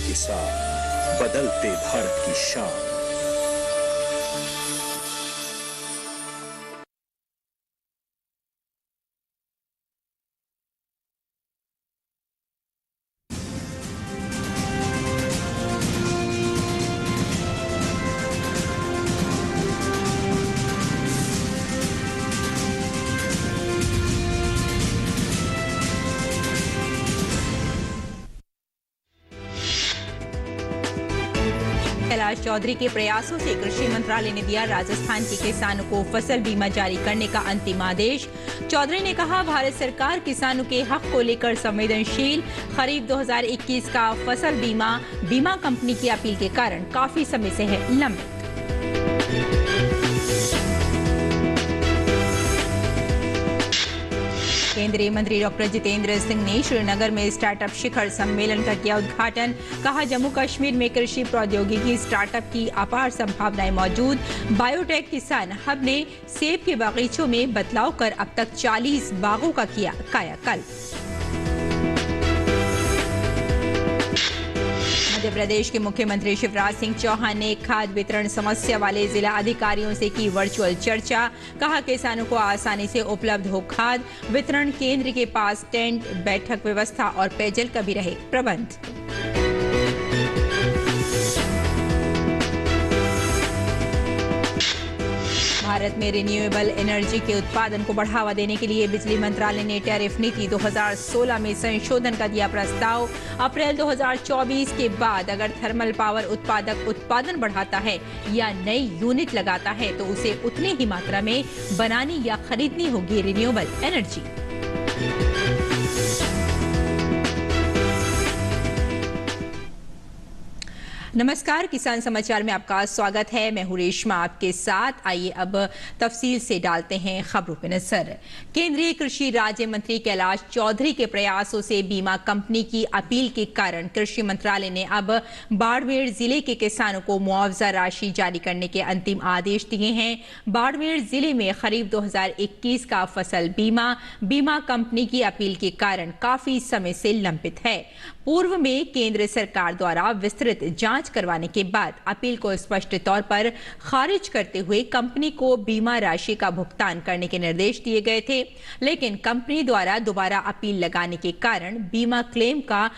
के साथ बदलते भारत की शान। कैलाश चौधरी के प्रयासों से कृषि मंत्रालय ने दिया राजस्थान के किसानों को फसल बीमा जारी करने का अंतिम आदेश। चौधरी ने कहा, भारत सरकार किसानों के हक को लेकर संवेदनशील। खरीफ 2021 का फसल बीमा कंपनी की अपील के कारण काफी समय से है लंबित। केंद्रीय मंत्री डॉक्टर जितेंद्र सिंह ने श्रीनगर में स्टार्टअप शिखर सम्मेलन का किया उद्घाटन। कहा, जम्मू कश्मीर में कृषि प्रौद्योगिकी स्टार्टअप की अपार संभावनाएं मौजूद। बायोटेक किसान हब ने सेब के बागीचों में बदलाव कर अब तक 40 बागों का किया कायाकल्प। मध्य प्रदेश के मुख्यमंत्री शिवराज सिंह चौहान ने खाद्य वितरण समस्या वाले जिला अधिकारियों से की वर्चुअल चर्चा। कहा, किसानों को आसानी से उपलब्ध हो खाद्य वितरण केंद्र के पास टेंट, बैठक व्यवस्था और पेयजल का भी रहे प्रबंध। भारत में रिन्यूएबल एनर्जी के उत्पादन को बढ़ावा देने के लिए बिजली मंत्रालय ने टैरिफ नीति 2016 में संशोधन का दिया प्रस्ताव। अप्रैल 2024 के बाद अगर थर्मल पावर उत्पादक उत्पादन बढ़ाता है या नई यूनिट लगाता है तो उसे उतनी ही मात्रा में बनानी या खरीदनी होगी रिन्यूएबल एनर्जी। नमस्कार, किसान समाचार में आपका स्वागत है। मैं हूं रेशमा आपके साथ। आइए अब तफसील से डालते हैं खबरों पे नजर। केंद्रीय कृषि राज्य मंत्री कैलाश चौधरी के प्रयासों से बीमा कंपनी की अपील के कारण कृषि मंत्रालय ने अब बाड़मेर जिले के किसानों को मुआवजा राशि जारी करने के अंतिम आदेश दिए हैं। बाड़मेर जिले में खरीफ 2021 का फसल बीमा कंपनी की अपील के कारण काफी समय से लंबित है। पूर्व में केंद्र सरकार द्वारा विस्तृत जांच करवाने के बाद अपील को स्पष्ट तौर पर खारिज करते हुए कंपनी को बीमा राशि का भुगतान करने के निर्देश दिए गए थे, लेकिन कंपनी द्वारा दोबारा अपील लगाने के कारण बीमा क्लेम का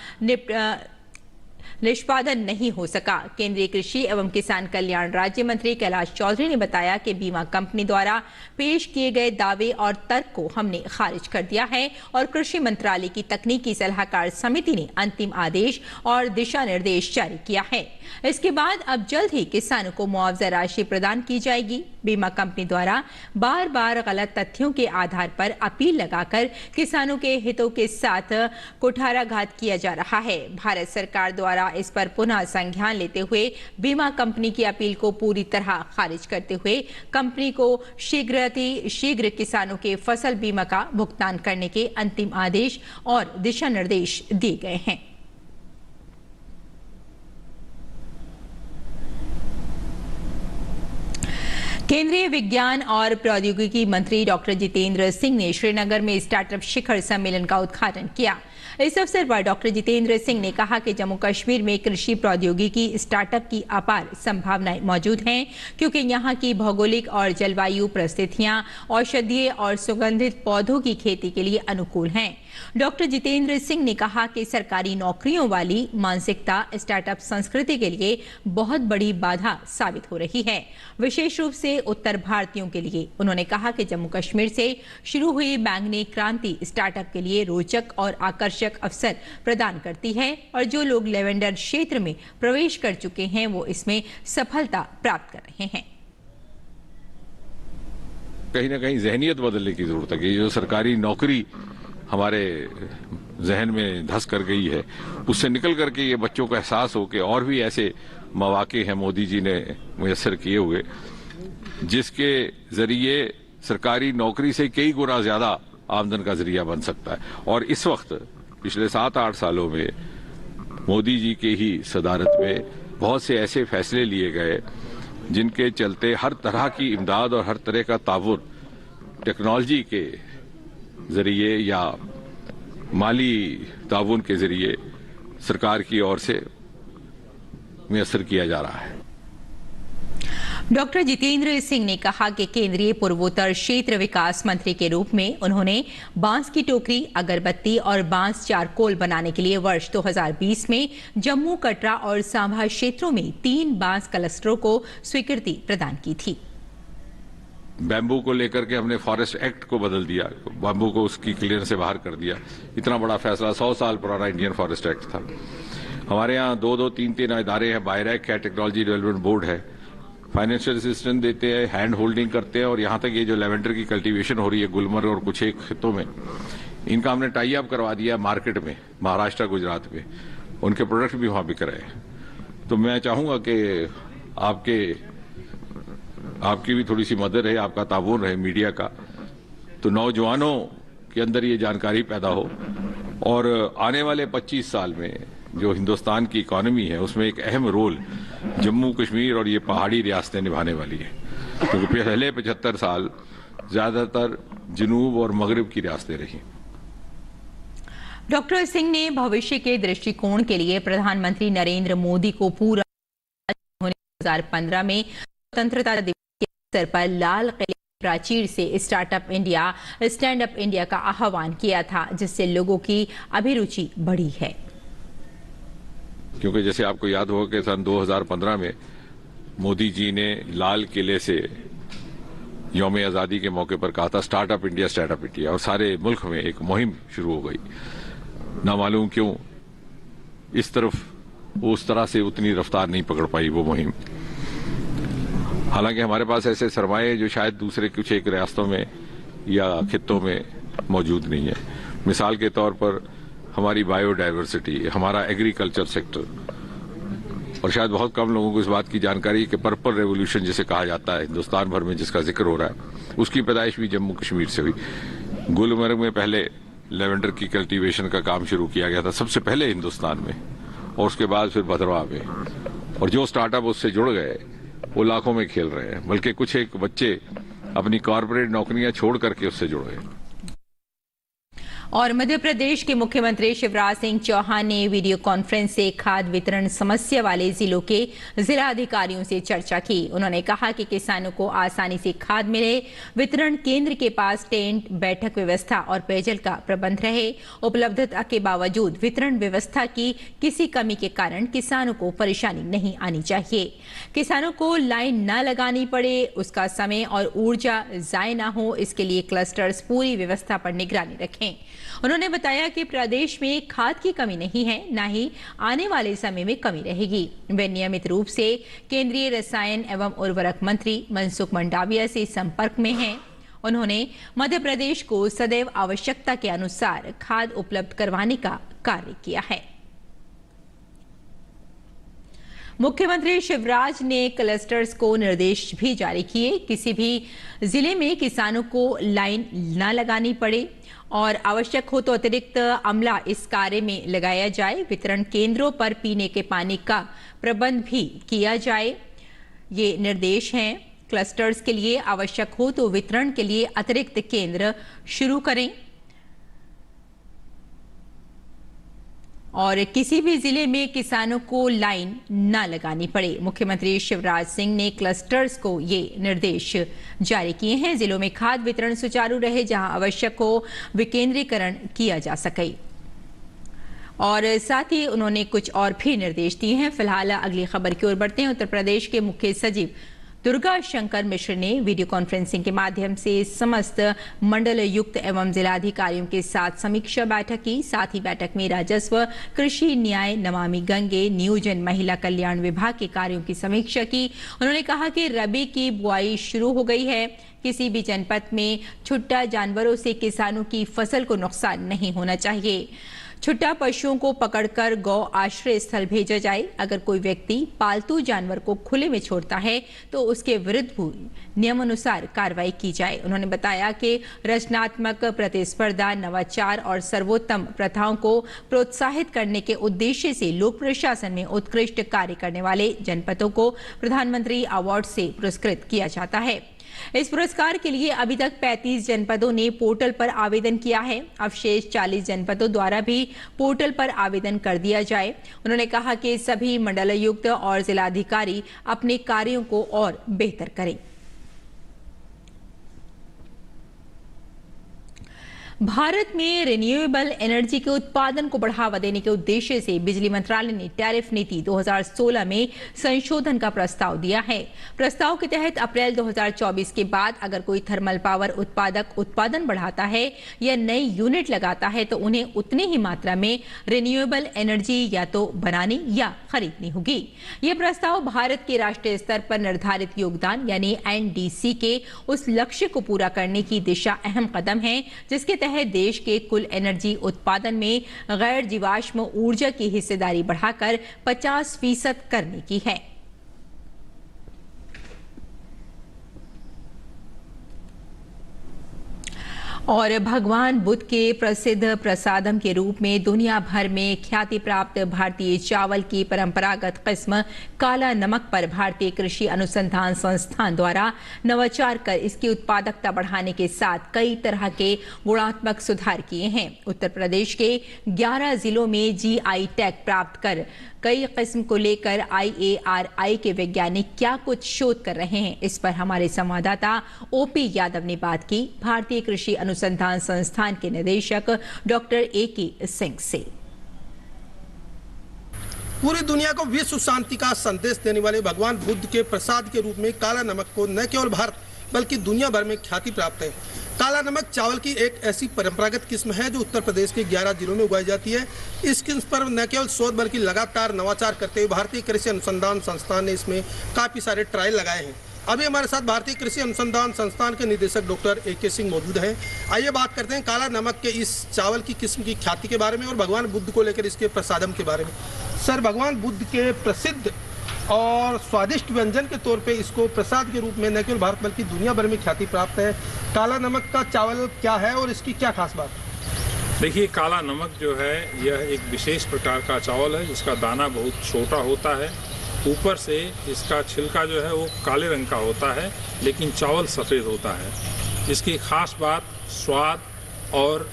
निष्पादन नहीं हो सका। केंद्रीय कृषि एवं किसान कल्याण राज्य मंत्री कैलाश चौधरी ने बताया कि बीमा कंपनी द्वारा पेश किए गए दावे और तर्क को हमने खारिज कर दिया है और कृषि मंत्रालय की तकनीकी सलाहकार समिति ने अंतिम आदेश और दिशा निर्देश जारी किया है। इसके बाद अब जल्द ही किसानों को मुआवजा राशि प्रदान की जाएगी। बीमा कंपनी द्वारा बार बार गलत तथ्यों के आधार पर अपील लगाकर किसानों के हितों के साथ कुठाराघात किया जा रहा है। भारत सरकार द्वारा इस पर पुनः संज्ञान लेते हुए बीमा कंपनी की अपील को पूरी तरह खारिज करते हुए कंपनी को शीघ्र किसानों के फसल बीमा का भुगतान करने के अंतिम आदेश और दिशा निर्देश दिए गए हैं। केंद्रीय विज्ञान और प्रौद्योगिकी मंत्री डॉक्टर जितेंद्र सिंह ने श्रीनगर में स्टार्टअप शिखर सम्मेलन का उद्घाटन किया। इस अवसर पर डॉक्टर जितेंद्र सिंह ने कहा कि जम्मू कश्मीर में कृषि प्रौद्योगिकी स्टार्टअप की अपार संभावनाएं मौजूद हैं, क्योंकि यहां की भौगोलिक और जलवायु परिस्थितियां औषधीय और सुगंधित पौधों की खेती के लिए अनुकूल हैं। डॉक्टर जितेंद्र सिंह ने कहा कि सरकारी नौकरियों वाली मानसिकता स्टार्टअप संस्कृति के लिए बहुत बड़ी बाधा साबित हो रही है, विशेष रूप से उत्तर भारतीयों के लिए। उन्होंने कहा कि जम्मू कश्मीर से शुरू हुई बैंगनी क्रांति स्टार्टअप के लिए रोचक और आकर्षक अवसर प्रदान करती है और जो लोग लेवेंडर क्षेत्र में प्रवेश कर चुके हैं वो इसमें सफलता प्राप्त कर रहे हैं। कहीं ना कहीं जहनियत बदलने की जरूरत है कि जो सरकारी नौकरी हमारे जहन में धस कर गई है, उससे निकल करके ये बच्चों को एहसास हो कि और भी ऐसे मौके हैं मोदी जी ने मुयस्सर किए हुए, जिसके जरिए सरकारी नौकरी से कई गुना ज्यादा आमदन का जरिया बन सकता है। और इस वक्त पिछले 7-8 सालों में मोदी जी के ही सदारत में बहुत से ऐसे फैसले लिए गए जिनके चलते हर तरह की इमदाद और हर तरह का ताउन टेक्नोलॉजी के जरिए या माली ताउन के जरिए सरकार की ओर से मुयस्सर किया जा रहा है। डॉक्टर जितेंद्र सिंह ने कहा कि केंद्रीय पूर्वोत्तर क्षेत्र विकास मंत्री के रूप में उन्होंने बांस की टोकरी, अगरबत्ती और बांस चारकोल बनाने के लिए वर्ष 2020 में जम्मू, कटरा और सांभा क्षेत्रों में 3 बांस क्लस्टरों को स्वीकृति प्रदान की थी। बैम्बू को लेकर के हमने फॉरेस्ट एक्ट को बदल दिया, बैम्बू को उसकी क्लियरेंस से बाहर कर दिया। इतना बड़ा फैसला, 100 साल पुराना इंडियन फॉरेस्ट एक्ट था। हमारे यहाँ 2-2, 3-3 इदारे हैं, बायरैक है, टेक्नोलॉजी डेवलपमेंट बोर्ड है, फाइनेंशियल असिस्टेंस देते हैं, हैंड होल्डिंग करते हैं, और यहाँ तक ये जो लेवेंडर की कल्टीवेशन हो रही है गुलमर्ग और कुछ एक खितों में, इनका हमने टाई अप करवा दिया मार्केट में, महाराष्ट्र, गुजरात में। उनके प्रोडक्ट भी वहां बिक रहे हैं। तो मैं चाहूंगा कि आपकी भी थोड़ी सी मदद रहे, आपका ताउन रहे मीडिया का, तो नौजवानों के अंदर ये जानकारी पैदा हो, और आने वाले 25 साल में जो हिंदुस्तान की इकोनॉमी है उसमें एक अहम रोल जम्मू कश्मीर और ये पहाड़ी रियासतें निभाने वाली है, क्योंकि पहले 75 साल ज्यादातर जनूब और मगरिब की रियासतें रही। डॉक्टर सिंह ने भविष्य के दृष्टिकोण के लिए प्रधानमंत्री नरेंद्र मोदी को पूरा 2015 में स्वतंत्रता दिवस के अवसर पर लाल किले प्राचीर से startup India, stand up India का आह्वान किया था, जिससे लोगों की अभिरुचि बढ़ी है। क्योंकि जैसे आपको याद होगा कि सन 2015 में मोदी जी ने लाल किले से यौम आज़ादी के मौके पर कहा था स्टार्टअप इंडिया, स्टार्टअप इंडिया, और सारे मुल्क में एक मुहिम शुरू हो गई। ना मालूम क्यों इस तरफ उस तरह से उतनी रफ्तार नहीं पकड़ पाई वो मुहिम। हालांकि हमारे पास ऐसे सरमाए जो शायद दूसरे कुछ एक रियासतों में या खित्तों में मौजूद नहीं है। मिसाल के तौर पर हमारी बायोडाइवर्सिटी, हमारा एग्रीकल्चर सेक्टर, और शायद बहुत कम लोगों को इस बात की जानकारी कि पर्पल रेवोल्यूशन जिसे कहा जाता है हिंदुस्तान भर में जिसका जिक्र हो रहा है, उसकी पैदाइश भी जम्मू कश्मीर से हुई। गुलमर्ग में पहले लेवेंडर की कल्टीवेशन का काम शुरू किया गया था, सबसे पहले हिंदुस्तान में, और उसके बाद फिर भद्रवाह में, और जो स्टार्टअप उससे जुड़ गए वो लाखों में खेल रहे हैं, बल्कि कुछ एक बच्चे अपनी कॉर्पोरेट नौकरियां छोड़ करके उससे जुड़ गए। और मध्य प्रदेश के मुख्यमंत्री शिवराज सिंह चौहान ने वीडियो कॉन्फ्रेंस से खाद वितरण समस्या वाले जिलों के जिला अधिकारियों से चर्चा की। उन्होंने कहा कि किसानों को आसानी से खाद मिले, वितरण केंद्र के पास टेंट, बैठक व्यवस्था और पेयजल का प्रबंध रहे। उपलब्धता के बावजूद वितरण व्यवस्था की किसी कमी के कारण किसानों को परेशानी नहीं आनी चाहिए। किसानों को लाइन न लगानी पड़े, उसका समय और ऊर्जा जाय न हो, इसके लिए क्लस्टर्स पूरी व्यवस्था पर निगरानी रखें। उन्होंने बताया कि प्रदेश में खाद की कमी नहीं है, न ही आने वाले समय में कमी रहेगी। वे नियमित रूप से केंद्रीय रसायन एवं उर्वरक मंत्री मनसुख मंडाविया से संपर्क में हैं। उन्होंने मध्य प्रदेश को सदैव आवश्यकता के अनुसार खाद उपलब्ध करवाने का कार्य किया है। मुख्यमंत्री शिवराज ने क्लस्टर्स को निर्देश भी जारी किए, किसी भी जिले में किसानों को लाइन न लगानी पड़े और आवश्यक हो तो अतिरिक्त अमला इस कार्य में लगाया जाए। वितरण केंद्रों पर पीने के पानी का प्रबंध भी किया जाए। ये निर्देश हैं। क्लस्टर्स के लिए आवश्यक हो तो वितरण के लिए अतिरिक्त केंद्र शुरू करें और किसी भी जिले में किसानों को लाइन न लगानी पड़े। मुख्यमंत्री शिवराज सिंह ने क्लस्टर्स को ये निर्देश जारी किए हैं। जिलों में खाद वितरण सुचारू रहे, जहां आवश्यक हो विकेंद्रीकरण किया जा सके। और साथ ही उन्होंने कुछ और भी निर्देश दिए हैं। फिलहाल अगली खबर की ओर बढ़ते हैं। उत्तर प्रदेश के मुख्य सचिव दुर्गा शंकर मिश्र ने वीडियो कॉन्फ्रेंसिंग के माध्यम से समस्त मंडल युक्त एवं जिलाधिकारियों के साथ समीक्षा बैठक की। साथ ही बैठक में राजस्व, कृषि, न्याय, नमामि गंगे, नियोजन, महिला कल्याण विभाग के कार्यों की समीक्षा की। उन्होंने कहा कि रबी की बुआई शुरू हो गई है। किसी भी जनपद में छुट्टा जानवरों से किसानों की फसल को नुकसान नहीं होना चाहिए। छुट्टा पशुओं को पकड़कर गौ आश्रय स्थल भेजा जाए। अगर कोई व्यक्ति पालतू जानवर को खुले में छोड़ता है तो उसके विरुद्ध नियमानुसार कार्रवाई की जाए। उन्होंने बताया कि रचनात्मक प्रतिस्पर्धा, नवाचार और सर्वोत्तम प्रथाओं को प्रोत्साहित करने के उद्देश्य से लोक प्रशासन में उत्कृष्ट कार्य करने वाले जनपदों को प्रधानमंत्री अवार्ड से पुरस्कृत किया जाता है। इस पुरस्कार के लिए अभी तक 35 जनपदों ने पोर्टल पर आवेदन किया है। अब शेष 40 जनपदों द्वारा भी पोर्टल पर आवेदन कर दिया जाए। उन्होंने कहा कि सभी मंडलायुक्त और जिलाधिकारी अपने कार्यों को और बेहतर करें। भारत में रिन्यूएबल एनर्जी के उत्पादन को बढ़ावा देने के उद्देश्य से बिजली मंत्रालय ने टैरिफ नीति 2016 में संशोधन का प्रस्ताव दिया है। प्रस्ताव के तहत अप्रैल 2024 के बाद अगर कोई थर्मल पावर उत्पादक उत्पादन बढ़ाता है या नई यूनिट लगाता है तो उन्हें उतनी ही मात्रा में रिन्यूएबल एनर्जी या तो बनानी या खरीदनी होगी। यह प्रस्ताव भारत के राष्ट्रीय स्तर पर निर्धारित योगदान यानी NDC के उस लक्ष्य को पूरा करने की दिशा अहम कदम है, जिसके तहत देश के कुल एनर्जी उत्पादन में गैर जीवाश्म ऊर्जा की हिस्सेदारी बढ़ाकर 50% करने की है। और भगवान बुद्ध के प्रसिद्ध प्रसादम के रूप में दुनिया भर में ख्याति प्राप्त भारतीय चावल की परंपरागत किस्म काला नमक पर भारतीय कृषि अनुसंधान संस्थान द्वारा नवाचार कर इसकी उत्पादकता बढ़ाने के साथ कई तरह के गुणात्मक सुधार किए हैं। उत्तर प्रदेश के 11 जिलों में GI टैग प्राप्त कर कई किस्म को लेकर IARI के वैज्ञानिक क्या कुछ शोध कर रहे हैं, इस पर हमारे संवाददाता OP यादव ने बात की भारतीय कृषि अनुसंधान संस्थान के निदेशक डॉक्टर AK सिंह से। पूरी दुनिया को विश्व शांति का संदेश देने वाले भगवान बुद्ध के प्रसाद के रूप में काला नमक को न केवल भारत बल्कि दुनिया भर में ख्याति प्राप्त है। काला नमक चावल की एक ऐसी परंपरागत किस्म है जो उत्तर प्रदेश के 11 जिलों में उगाई जाती है। इस किस्म पर न केवल शोध बल्कि लगातार नवाचार करते हुए भारतीय कृषि अनुसंधान संस्थान ने इसमें काफी सारे ट्रायल लगाए हैं। अभी हमारे साथ भारतीय कृषि अनुसंधान संस्थान के निदेशक डॉक्टर AK सिंह मौजूद हैं। आइए बात करते हैं काला नमक के इस चावल की किस्म की ख्याति के बारे में और भगवान बुद्ध को लेकर इसके प्रसादम के बारे में। सर, भगवान बुद्ध के प्रसिद्ध और स्वादिष्ट व्यंजन के तौर पे इसको प्रसाद के रूप में न केवल भारत बल्कि दुनिया भर में ख्याति प्राप्त है। काला नमक का चावल क्या है और इसकी क्या खास बात है? देखिए, काला नमक जो है यह एक विशेष प्रकार का चावल है जिसका दाना बहुत छोटा होता है। ऊपर से इसका छिलका जो है वो काले रंग का होता है लेकिन चावल सफ़ेद होता है। इसकी खास बात स्वाद और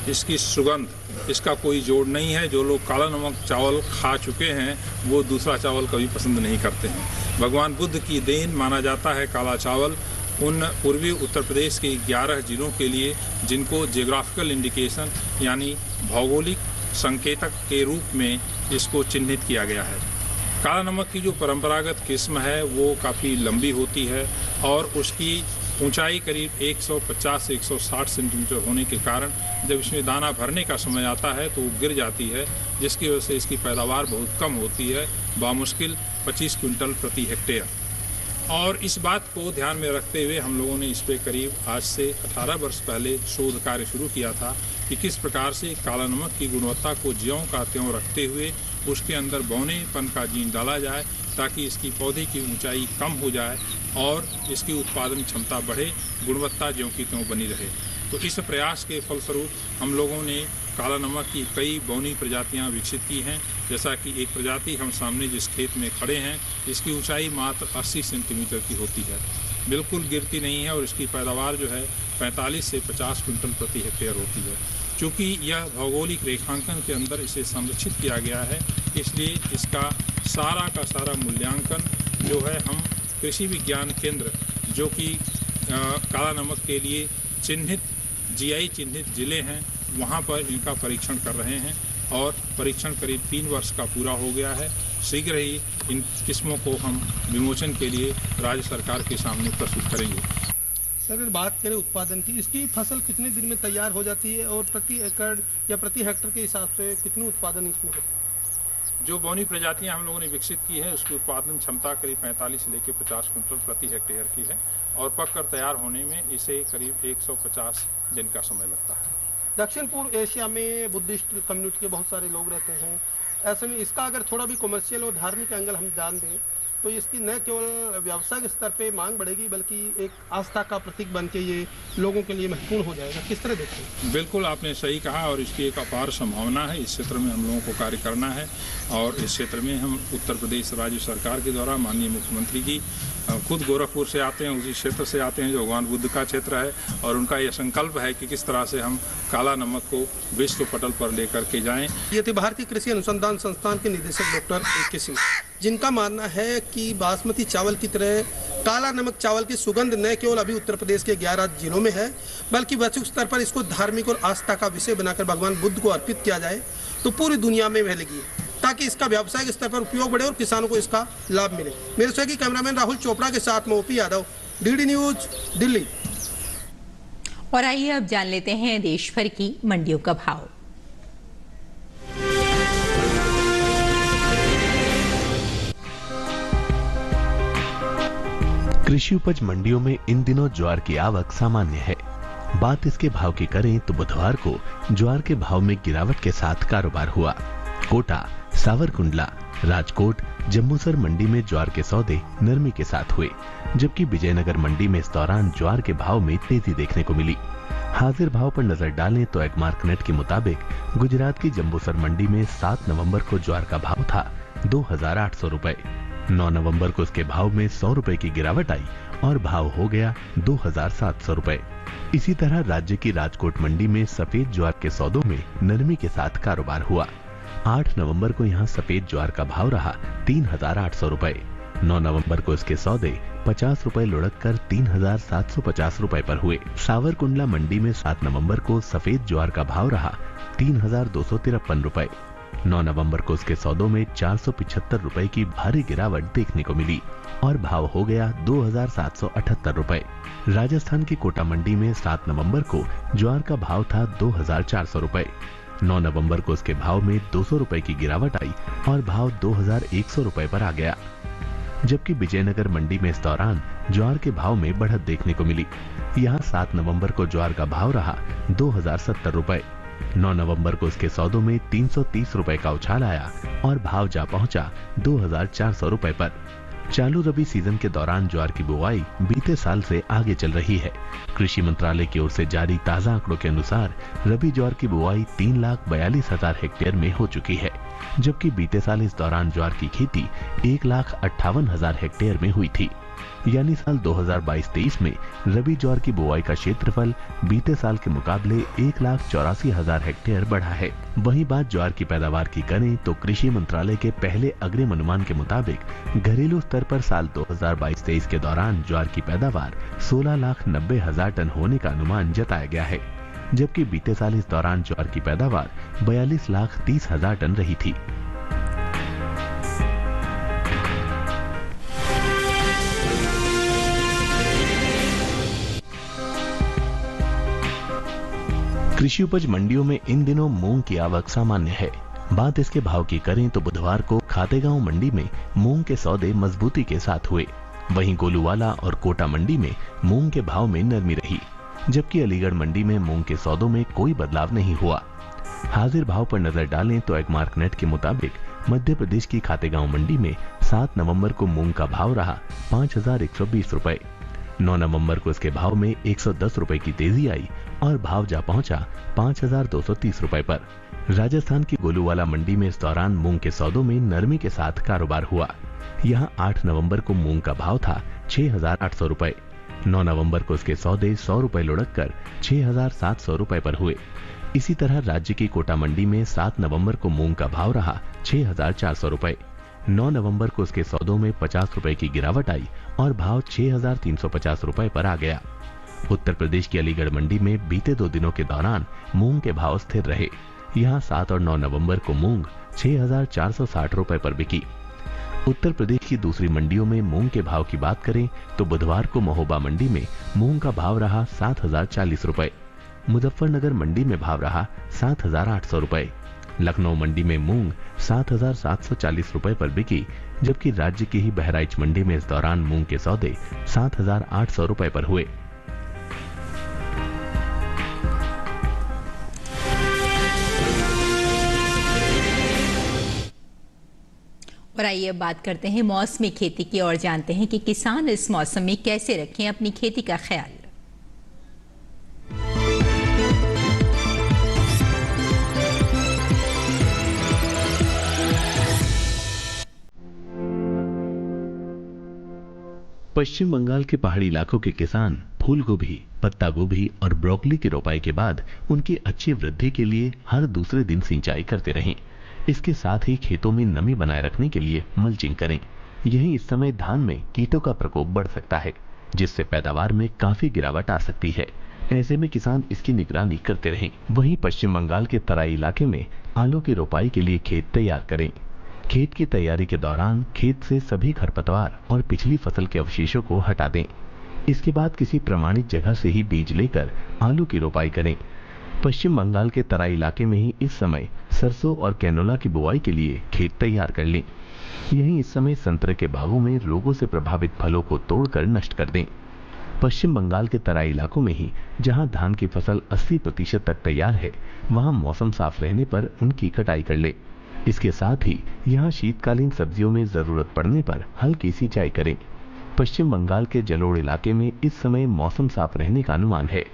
इसकी सुगंध, इसका कोई जोड़ नहीं है। जो लोग काला नमक चावल खा चुके हैं वो दूसरा चावल कभी पसंद नहीं करते हैं। भगवान बुद्ध की देन माना जाता है काला चावल उन पूर्वी उत्तर प्रदेश के 11 जिलों के लिए जिनको जियोग्राफिकल इंडिकेशन यानी भौगोलिक संकेतक के रूप में इसको चिन्हित किया गया है। काला नमक की जो परंपरागत किस्म है वो काफ़ी लंबी होती है और उसकी ऊंचाई करीब 150 से 160 सेंटीमीटर होने के कारण जब इसमें दाना भरने का समय आता है तो वो गिर जाती है, जिसकी वजह से इसकी पैदावार बहुत कम होती है, बामुश्किल 25 क्विंटल प्रति हेक्टेयर। और इस बात को ध्यान में रखते हुए हम लोगों ने इस पर करीब आज से 18 वर्ष पहले शोध कार्य शुरू किया था कि किस प्रकार से काला नमक की गुणवत्ता को ज्यों का त्यों रखते हुए उसके अंदर बौनेपन का जीन डाला जाए ताकि इसकी पौधे की ऊंचाई कम हो जाए और इसकी उत्पादन क्षमता बढ़े, गुणवत्ता ज्यों की त्यों बनी रहे। तो इस प्रयास के फलस्वरूप हम लोगों ने काला नमक की कई बौनी प्रजातियां विकसित की हैं। जैसा कि एक प्रजाति हम सामने जिस खेत में खड़े हैं इसकी ऊंचाई मात्र 80 सेंटीमीटर की होती है, बिल्कुल गिरती नहीं है और इसकी पैदावार जो है 45 से 50 क्विंटल प्रति हेक्टेयर होती है। चूँकि यह भौगोलिक रेखांकन के अंदर इसे संरक्षित किया गया है इसलिए इसका सारा का सारा मूल्यांकन जो है हम कृषि विज्ञान केंद्र जो कि काला नमक के लिए चिन्हित GI चिन्हित जिले हैं वहाँ पर इनका परीक्षण कर रहे हैं और परीक्षण करीब 3 वर्ष का पूरा हो गया है। शीघ्र ही इन किस्मों को हम विमोचन के लिए राज्य सरकार के सामने प्रस्तुत करेंगे। सर, अगर बात करें उत्पादन की, इसकी फसल कितने दिन में तैयार हो जाती है और प्रति एकड़ या प्रति हेक्टेयर के हिसाब से कितनी उत्पादन इसमें होता है? जो बौनी प्रजातियां हम लोगों ने विकसित की है उसकी उत्पादन क्षमता करीब 45 से लेकर 50 क्विंटल प्रति हेक्टेयर की है और पककर तैयार होने में इसे करीब 150 दिन का समय लगता है। दक्षिण पूर्व एशिया में बुद्धिस्ट कम्युनिटी के बहुत सारे लोग रहते हैं। ऐसे में इसका अगर थोड़ा भी कमर्शियल और धार्मिक एंगल हम जान दें तो इसकी न केवल व्यावसायिक स्तर पे मांग बढ़ेगी बल्कि एक आस्था का प्रतीक बन के ये लोगों के लिए महत्वपूर्ण हो जाएगा। किस तरह देखते हैं? बिल्कुल आपने सही कहा और इसकी एक अपार संभावना है। इस क्षेत्र में हम लोगों को कार्य करना है और इस क्षेत्र में हम उत्तर प्रदेश राज्य सरकार के द्वारा माननीय मुख्यमंत्री जी खुद गोरखपुर से आते हैं, उसी क्षेत्र से आते हैं जो भगवान बुद्ध का क्षेत्र है और उनका यह संकल्प है कि किस तरह से हम काला नमक को विश्व पटल पर लेकर के जाएं। ये थे भारतीय कृषि अनुसंधान संस्थान के निदेशक डॉक्टर ए.के. सिंह, जिनका मानना है कि बासमती चावल की तरह काला नमक चावल की सुगंध न केवल अभी उत्तर प्रदेश के 11 जिलों में है बल्कि वैश्विक स्तर पर इसको धार्मिक और आस्था का विषय बनाकर भगवान बुद्ध को अर्पित किया जाए तो पूरी दुनिया में फैलेगी, ताकि इसका व्यावसायिक स्तर पर उपयोग बढ़े और किसानों को इसका लाभ मिले। मेरे सहयोगी कैमरामैन राहुल चोपड़ा के साथ मैं OP Yadav, DD news, Delhi. और आइए अब जान लेते हैं देश भर की मंडियों का भाव। कृषि उपज मंडियों में इन दिनों ज्वार की आवक सामान्य है। बात इसके भाव की करें तो बुधवार को ज्वार के भाव में गिरावट के साथ कारोबार हुआ। कोटा, सावरकुंडला, राजकोट, जम्मूसर मंडी में ज्वार के सौदे नरमी के साथ हुए, जबकि विजयनगर मंडी में इस दौरान ज्वार के भाव में तेजी देखने को मिली। हाजिर भाव पर नजर डालें तो एगमार्क नेट के मुताबिक गुजरात की जम्बूसर मंडी में 7 नवंबर को ज्वार का भाव था 2,800 रुपए। 9 नवंबर को इसके भाव में 100 रुपए की गिरावट आई और भाव हो गया 2,700 रुपए। इसी तरह राज्य की राजकोट मंडी में सफेद ज्वार के सौदों में नरमी के साथ कारोबार हुआ। 8 नवंबर को यहां सफेद ज्वार का भाव रहा 3,800 रुपए। 9 नवंबर को इसके सौदे 50 रुपए लुढ़क कर 3,750 रुपए पर हुए। सावरकुंडला मंडी में 7 नवंबर को सफेद ज्वार का भाव रहा 3,253 रुपए। 9 नवंबर को इसके सौदों में 475 रुपए की भारी गिरावट देखने को मिली और भाव हो गया 2,778 रुपए। राजस्थान की कोटा मंडी में 7 नवंबर को ज्वार का भाव था 2,400 रुपए। 9 नवंबर को इसके भाव में 200 रुपए की गिरावट आई और भाव 2,100 रुपए पर आ गया, जबकि विजयनगर मंडी में इस दौरान ज्वार के भाव में बढ़त देखने को मिली। यहाँ 7 नवंबर को ज्वार का भाव रहा 2,070 रुपए। 9 नवंबर को इसके सौदों में 330 रुपए का उछाल आया और भाव जा पहुंचा 2,400 रुपए पर। चालू रबी सीजन के दौरान ज्वार की बुआई बीते साल से आगे चल रही है। कृषि मंत्रालय की ओर से जारी ताजा आंकड़ों के अनुसार रबी ज्वार की बुआई 3,42,000 हेक्टेयर में हो चुकी है, जबकि बीते साल इस दौरान ज्वार की खेती 1,58,000 हेक्टेयर में हुई थी। यानी साल 2022-23 में रबी ज्वार की बुआई का क्षेत्रफल बीते साल के मुकाबले 1,84,000 हेक्टेयर बढ़ा है। वहीं बात ज्वार की पैदावार की करें तो कृषि मंत्रालय के पहले अग्रिम अनुमान के मुताबिक घरेलू स्तर पर साल 2022-23 के दौरान ज्वार की पैदावार 16,90,000 टन होने का अनुमान जताया गया है, जबकि बीते साल इस दौरान ज्वार की पैदावार 42,30,000 टन रही थी। कृषि उपज मंडियों में इन दिनों मूंग की आवक सामान्य है। बात इसके भाव की करें तो बुधवार को खातेगांव मंडी में मूंग के सौदे मजबूती के साथ हुए। वहीं गोलूवाला और कोटा मंडी में मूंग के भाव में नरमी रही, जबकि अलीगढ़ मंडी में मूंग के सौदों में कोई बदलाव नहीं हुआ। हाजिर भाव पर नजर डालें तो एगमार्क नेट के मुताबिक मध्य प्रदेश की खातेगांव मंडी में 7 नवंबर को मूंग का भाव रहा 5,120 रुपए। 9 नवंबर को इसके भाव में 110 रुपए की तेजी आई और भाव जा पहुंचा 5,230 रुपए पर। राजस्थान की गोलूवाला मंडी में इस दौरान मूंग के सौदों में नरमी के साथ कारोबार हुआ। यहां 8 नवंबर को मूंग का भाव था 6,800 रुपए। 9 नवंबर को इसके सौदे 100 रुपए लुढ़क कर 6,700 रुपए पर हुए। इसी तरह राज्य की कोटा मंडी में 7 नवंबर को मूंग का भाव रहा 6,400 रुपए। 9 नवंबर को इसके सौदों में 50 रुपए की गिरावट आई और भाव 6,350 रुपए पर आ गया। उत्तर प्रदेश की अलीगढ़ मंडी में बीते 2 दिनों के दौरान मूंग के भाव स्थिर रहे। यहां 7 और 9 नवंबर को मूंग 6,460 रुपए पर बिकी। उत्तर प्रदेश की दूसरी मंडियों में मूंग के भाव की बात करें तो बुधवार को महोबा मंडी में मूंग का भाव रहा 7,040 रुपए। मुजफ्फरनगर मंडी में भाव रहा 7,800 रुपए। लखनऊ मंडी में मूंग 7,740 रुपए पर बिकी, जबकि राज्य की ही बहराइच मंडी में इस दौरान मूंग के सौदे 7,800 रुपए पर हुए। और आइए अब बात करते हैं मौसमी खेती की और जानते हैं कि किसान इस मौसम में कैसे रखें अपनी खेती का ख्याल। पश्चिम बंगाल के पहाड़ी इलाकों के किसान फूल गोभी, पत्ता गोभी और ब्रोकली की रोपाई के बाद उनकी अच्छी वृद्धि के लिए हर दूसरे दिन सिंचाई करते रहें। इसके साथ ही खेतों में नमी बनाए रखने के लिए मल्चिंग करें। यही इस समय धान में कीटों का प्रकोप बढ़ सकता है, जिससे पैदावार में काफी गिरावट आ सकती है। ऐसे में किसान इसकी निगरानी करते रहें। वहीं पश्चिम बंगाल के तराई इलाके में आलू की रोपाई के लिए खेत तैयार करें। खेत की तैयारी के दौरान खेत से सभी खरपतवार और पिछली फसल के अवशेषों को हटा दें। इसके बाद किसी प्रमाणित जगह से ही बीज लेकर आलू की रोपाई करें। पश्चिम बंगाल के तराई इलाके में ही इस समय सरसों और कैनोला की बुआई के लिए खेत तैयार कर लें। यहीं इस समय संतरे के बागों में रोगों से प्रभावित फलों को तोड़कर नष्ट कर दें। पश्चिम बंगाल के तराई इलाकों में ही जहां धान की फसल 80% तक तैयार है, वहां मौसम साफ रहने पर उनकी कटाई कर ले। इसके साथ ही यहाँ शीतकालीन सब्जियों में जरूरत पड़ने पर हल्की सिंचाई करें। पश्चिम बंगाल के जलोढ़ इलाके में इस समय मौसम साफ रहने का अनुमान है।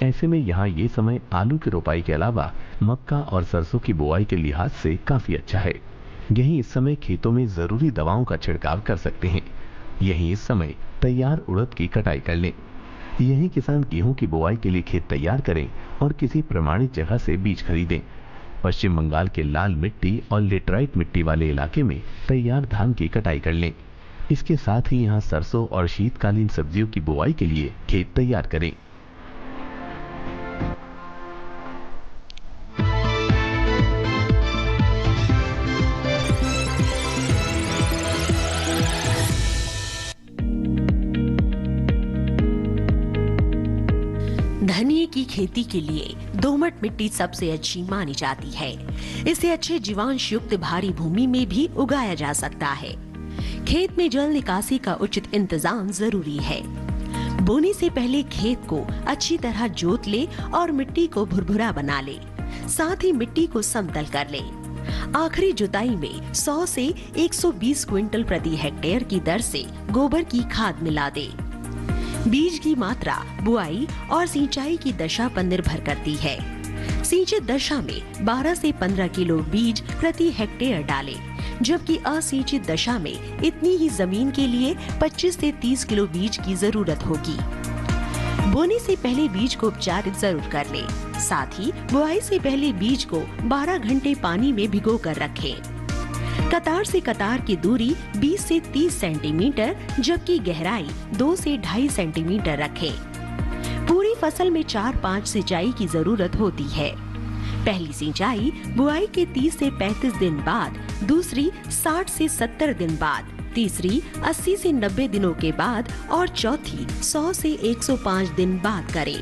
ऐसे में यहाँ ये समय आलू की रोपाई के अलावा मक्का और सरसों की बुआई के लिहाज से काफी अच्छा है। यहीं इस समय खेतों में जरूरी दवाओं का छिड़काव कर सकते हैं। यहीं इस समय तैयार उड़द की कटाई कर लें। यहीं किसान गेहूं की बुआई के लिए खेत तैयार करें और किसी प्रमाणित जगह से बीज खरीदें। पश्चिम बंगाल के लाल मिट्टी और लेटराइट मिट्टी वाले इलाके में तैयार धान की कटाई कर लें। इसके साथ ही यहाँ सरसों और शीतकालीन सब्जियों की बुआई के लिए खेत तैयार करें। धनिये की खेती के लिए दोमट मिट्टी सबसे अच्छी मानी जाती है। इसे अच्छे जीवांश युक्त भारी भूमि में भी उगाया जा सकता है। खेत में जल निकासी का उचित इंतजाम जरूरी है। बोने से पहले खेत को अच्छी तरह जोत ले और मिट्टी को भुरभुरा बना ले। साथ ही मिट्टी को समतल कर ले। आखिरी जुताई में 100 से 120 क्विंटल प्रति हेक्टेयर की दर से गोबर की खाद मिला दे। बीज की मात्रा बुआई और सिंचाई की दशा पर निर्भर करती है। सिंचित दशा में 12 से 15 किलो बीज प्रति हेक्टेयर डालें, जबकि असिंचित दशा में इतनी ही जमीन के लिए 25 से 30 किलो बीज की जरूरत होगी। बोने से पहले बीज को उपचारित जरूर कर लें। साथ ही बुआई से पहले बीज को 12 घंटे पानी में भिगो कर रखें। कतार से कतार की दूरी 20 से 30 सेंटीमीटर, जबकि गहराई 2 से 2.5 सेंटीमीटर रखें। पूरी फसल में 4-5 सिंचाई की जरूरत होती है। पहली सिंचाई बुआई के 30 से 35 दिन बाद, दूसरी 60 से 70 दिन बाद, तीसरी 80 से 90 दिनों के बाद और चौथी 100 से 105 दिन बाद करें।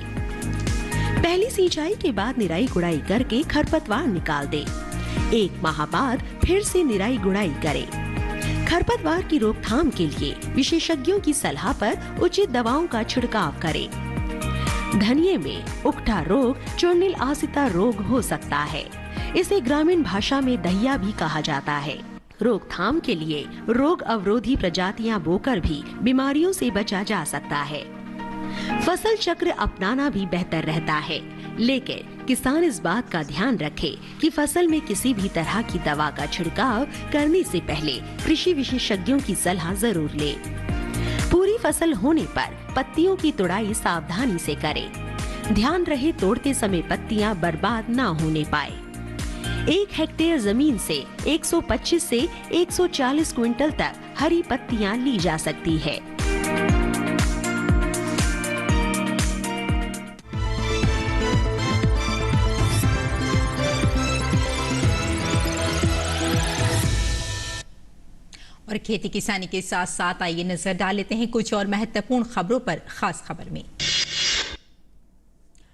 पहली सिंचाई के बाद निराई गुड़ाई करके खरपतवार निकाल दें। 1 माह बाद फिर से निराई गुड़ाई करें। खरपतवार की रोकथाम के लिए विशेषज्ञों की सलाह पर उचित दवाओं का छिड़काव करें। धनिये में उकठा रोग चूर्णिल आसिता रोग हो सकता है। इसे ग्रामीण भाषा में दहिया भी कहा जाता है। रोकथाम के लिए रोग अवरोधी प्रजातियां बोकर भी बीमारियों से बचा जा सकता है। फसल चक्र अपनाना भी बेहतर रहता है, लेकिन किसान इस बात का ध्यान रखे कि फसल में किसी भी तरह की दवा का छिड़काव करने से पहले कृषि विशेषज्ञों की सलाह जरूर ले। पूरी फसल होने पर पत्तियों की तुड़ाई सावधानी से करें। ध्यान रहे तोड़ते समय पत्तियां बर्बाद ना होने पाए। 1 हेक्टेयर जमीन से 125 से 140 क्विंटल तक हरी पत्तियां ली जा सकती है। और खेती किसानी के साथ साथ आइए नजर डाल लेते हैं कुछ और महत्वपूर्ण खबरों पर। खास खबर में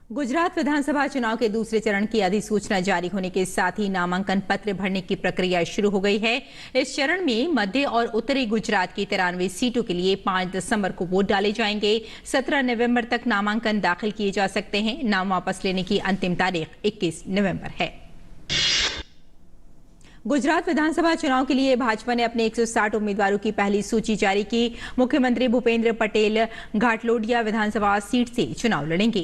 गुजरात विधानसभा चुनाव के दूसरे चरण की अधिसूचना जारी होने के साथ ही नामांकन पत्र भरने की प्रक्रिया शुरू हो गई है। इस चरण में मध्य और उत्तरी गुजरात की 93 सीटों के लिए 5 दिसंबर को वोट डाले जाएंगे। 17 नवंबर तक नामांकन दाखिल किए जा सकते हैं। नाम वापस लेने की अंतिम तारीख 21 नवंबर है। गुजरात विधानसभा चुनाव के लिए भाजपा ने अपने 160 उम्मीदवारों की पहली सूची जारी की। मुख्यमंत्री भूपेंद्र पटेल घाटलोडिया विधानसभा सीट से चुनाव लड़ेंगे।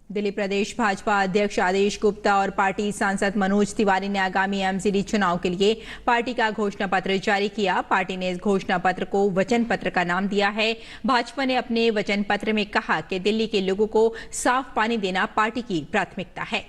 दिल्ली प्रदेश भाजपा अध्यक्ष आदेश गुप्ता और पार्टी सांसद मनोज तिवारी ने आगामी एमसीडी चुनाव के लिए पार्टी का घोषणा पत्र जारी किया। पार्टी ने इस घोषणा पत्र को वचन पत्र का नाम दिया है। भाजपा ने अपने वचन पत्र में कहा कि दिल्ली के लोगों को साफ पानी देना पार्टी की प्राथमिकता है।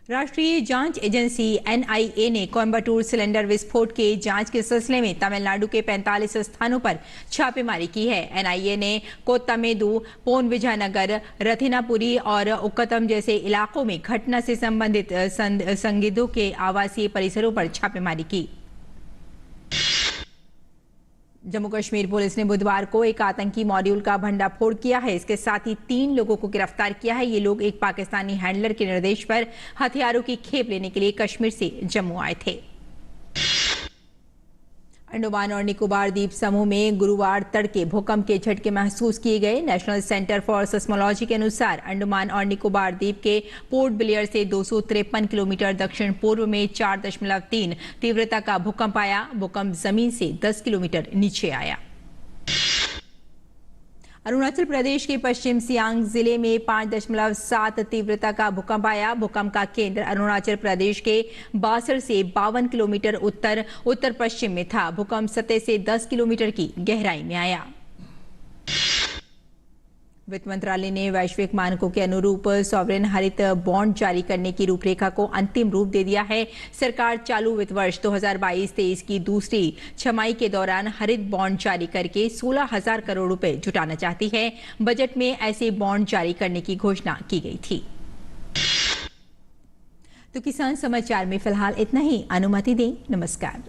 राष्ट्रीय जांच एजेंसी एनआईए ने कोयंबटूर सिलेंडर विस्फोट के जांच के सिलसिले में तमिलनाडु के 45 स्थानों पर छापेमारी की है। एनआईए ने कोत्तामेदु, पोन विजयनगर, रथिनापुरी और उक्कतम जैसे इलाकों में घटना से संबंधित संदिग्धों के आवासीय परिसरों पर छापेमारी की। जम्मू कश्मीर पुलिस ने बुधवार को एक आतंकी मॉड्यूल का भंडाफोड़ किया है। इसके साथ ही 3 लोगों को गिरफ्तार किया है। ये लोग एक पाकिस्तानी हैंडलर के निर्देश पर हथियारों की खेप लेने के लिए कश्मीर से जम्मू आए थे। अंडमान और निकोबार द्वीप समूह में गुरुवार तड़के भूकंप के झटके महसूस किए गए। नेशनल सेंटर फॉर सिस्मोलॉजी के अनुसार अंडमान और निकोबार द्वीप के पोर्ट ब्लेयर से 253 किलोमीटर दक्षिण पूर्व में 4.3 तीव्रता का भूकंप आया। भूकंप जमीन से 10 किलोमीटर नीचे आया। अरुणाचल प्रदेश के पश्चिम सियांग जिले में 5.7 तीव्रता का भूकंप आया। भूकंप का केंद्र अरुणाचल प्रदेश के बासर से 52 किलोमीटर उत्तर पश्चिम में था। भूकंप सतह से 10 किलोमीटर की गहराई में आया। वित्त मंत्रालय ने वैश्विक मानकों के अनुरूप सॉवरेन हरित बॉन्ड जारी करने की रूपरेखा को अंतिम रूप दे दिया है। सरकार चालू वित्त वर्ष 2022-23 की दूसरी छमाही के दौरान हरित बॉन्ड जारी करके 16,000 करोड़ रुपए जुटाना चाहती है। बजट में ऐसे बॉन्ड जारी करने की घोषणा की गई थी। तो किसान समाचार में फिलहाल इतना ही। अनुमति दें। नमस्कार।